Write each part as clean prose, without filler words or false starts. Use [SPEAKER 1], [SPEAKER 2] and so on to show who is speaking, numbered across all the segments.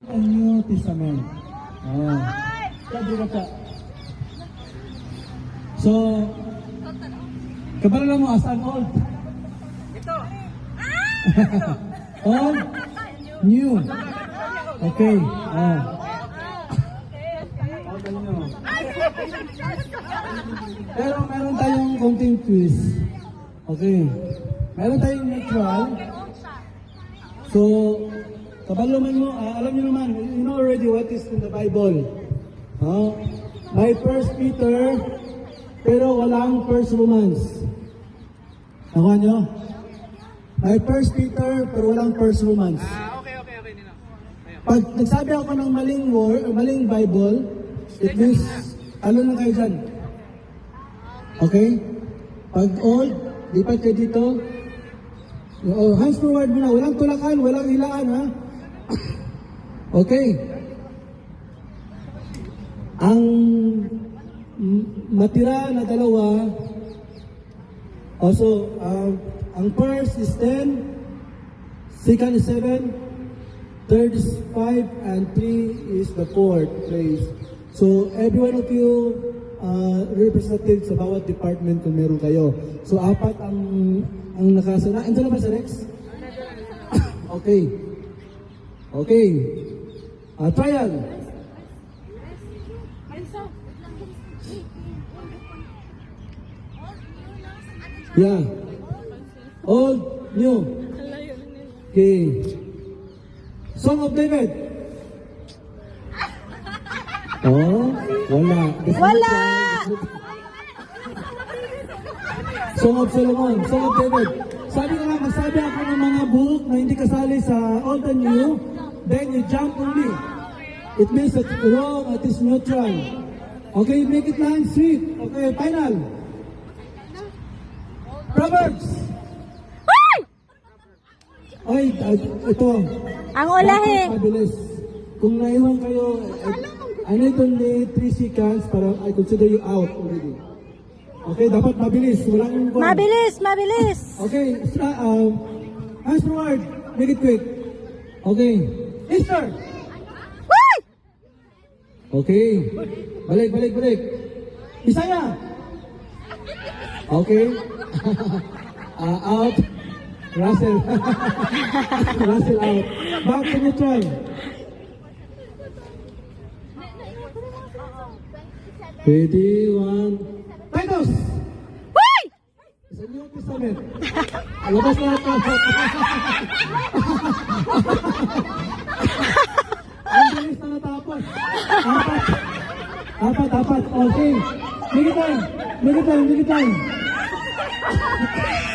[SPEAKER 1] Ang New Testament. Oh. Sabi ka pa. So, kabalo mo asan old?
[SPEAKER 2] Ito.
[SPEAKER 1] Old? New. Okay. Oh. Okay nyo. Pero meron tayong konting twist. Okay. Meron tayong neutral. So, kabalo man mo, alam niyo naman, you know already what is in the Bible. May First Peter, pero walang First Romans. Nakuha niyo? May First Peter, pero walang First Romans.
[SPEAKER 2] Okay, Nino.
[SPEAKER 1] Pag nagsabi ako ng maling Bible, it means, ano lang kayo dyan? Okay? Pag old, lipat kayo dito. Hands forward muna, walang tulakan, walang hilaan, ha? Okay. Ang matira na dalawa, also, ang first is 10, second is 7, third is 5, and 3 is the fourth place. So, every one of you representatives sa bawat department kung meron kayo. So, apat ang nakasana. Ito na ba sa Rex? Okay. Okay. Trial. Yeah. Old, new. Okay. Song of David. Oh, wala.
[SPEAKER 3] Wala!
[SPEAKER 1] Song of Solomon, Song of David. Sabi ko nga, magsabi ako ng mga book na hindi kasali sa Old and New, then you jump only. It means that it's wrong, it is neutral. Okay, make it line sweet. Okay, final. Proverbs. Ay, ito.
[SPEAKER 3] Ang ulahi.
[SPEAKER 1] Mabilis. Kung naiwan kayo, I need only 3 seconds para I consider you out already. Okay, dapat mabilis. Walang
[SPEAKER 3] Mabilis.
[SPEAKER 1] Okay, hands forward. Make it quick. Okay. Easter. Okay. Balik. Isaya. Okay. Out. Russell. Russell out. Back to neutral. Ready, 1. Titus! Sa New Testament. Alabas lahat ka. Ang bilis na natapos. Apat. Okay. Make it time.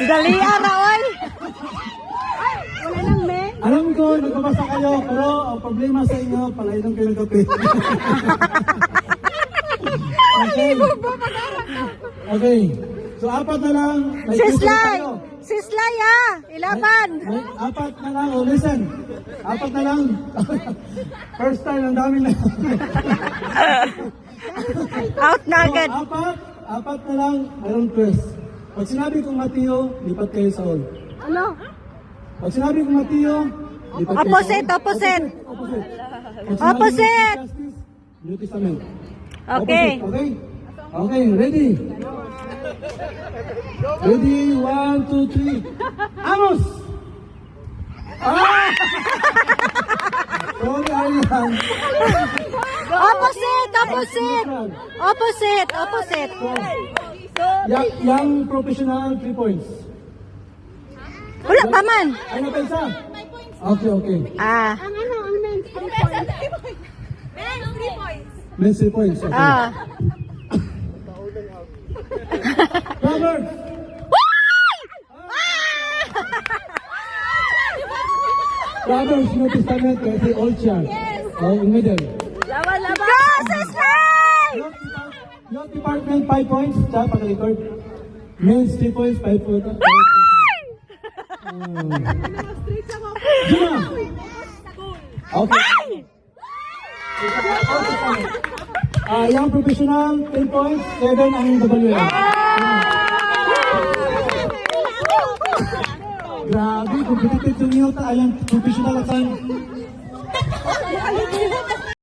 [SPEAKER 3] Dalian na, oy! Wala lang, me.
[SPEAKER 1] Alam ko, nagbabasa kayo, pero ang problema sa inyo, palainom kayo ng kape. Okay. So, apat na lang. May
[SPEAKER 3] Sislay!
[SPEAKER 1] tayo.
[SPEAKER 3] Sislay, ha! Ilaban!
[SPEAKER 1] May apat na lang. Oh, listen. Apat na lang. First time, ang dami na.
[SPEAKER 3] Out na agad.
[SPEAKER 1] So, apat na lang. Mayroon quiz. Pag sinabi kong Mateo, lipat kayo sa all.
[SPEAKER 3] Ano?
[SPEAKER 1] Pag sinabi kong Mateo, lipat kayo
[SPEAKER 3] Opposite,
[SPEAKER 1] sa all.
[SPEAKER 3] opposite.
[SPEAKER 1] Pag sinabi
[SPEAKER 3] Opposite.
[SPEAKER 1] kong Justice, New Testament.
[SPEAKER 3] Okay.
[SPEAKER 1] Opposite, okay, ready? Ready, 1, 2, 3. Amos! Sorry, Arian.
[SPEAKER 3] Opposite.
[SPEAKER 1] Young professional, 3 points.
[SPEAKER 3] Wala pa man.
[SPEAKER 1] Ano pa isa? Okay.
[SPEAKER 3] Ah.
[SPEAKER 4] Ang men's 3 points.
[SPEAKER 1] Men's 3 points. Okay. Robert! Proverbs, New Testament, kasi old siya. Oh, in middle.
[SPEAKER 3] Laban. Go, Sislay!
[SPEAKER 1] Your department, 5 points. Siya, pag-record. Men's 3 points, 5 points. Gina! Okay. Young professional, 10 points. 7 ang WM. Grabe, competitive to niyo ta. Ayan, professional at
[SPEAKER 3] Nakalimutan.